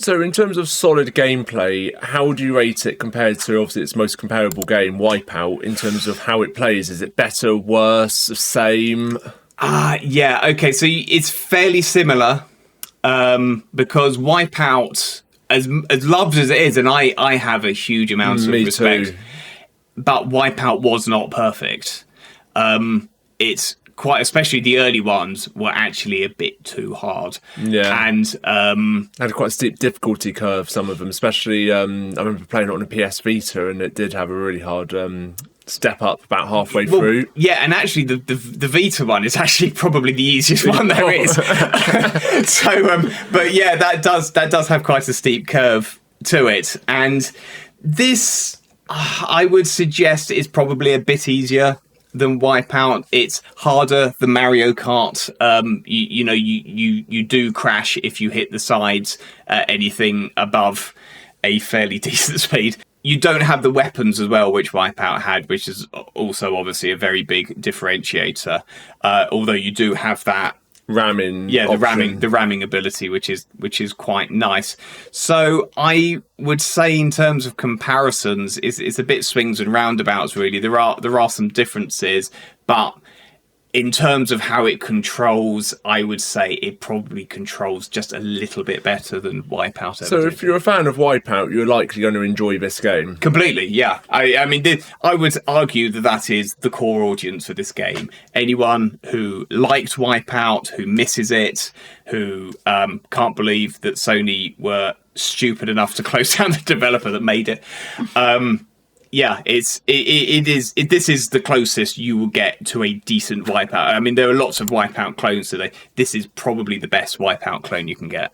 So in terms of solid gameplay, how would you rate it compared to obviously its most comparable game, Wipeout, in terms of how it plays? Is it better, worse, the same? Yeah, okay, so it's fairly similar because Wipeout, as loved as it is, and I have a huge amount of respect, too. but Wipeout was not perfect. It's quite, especially the early ones, were actually a bit too hard. Yeah. And Had quite a steep difficulty curve, some of them, especially I remember playing it on a PS Vita, and it did have a really hard step up about halfway through. Yeah, and actually the Vita one is actually probably the easiest one there is. So, but yeah, that does have quite a steep curve to it. And this, I would suggest, is probably a bit easier than Wipeout. It's harder than Mario Kart. You do crash if you hit the sides anything above a fairly decent speed. You don't have the weapons as well, which Wipeout had, which is also obviously a very big differentiator. Although you do have that Ramming, the ramming ability, which is quite nice. So I would say, in terms of comparisons, it's a bit swings and roundabouts. Really, there are some differences, but in terms of how it controls, I would say it probably controls just a little bit better than Wipeout ever So did. if you're a fan of Wipeout, you're likely going to enjoy this game. Completely, yeah. I mean, I would argue that is the core audience for this game. Anyone who liked Wipeout, who misses it, who can't believe that Sony were stupid enough to close down the developer that made it. Yeah, this is the closest you will get to a decent Wipeout. I mean, there are lots of Wipeout clones today. This is probably the best Wipeout clone you can get.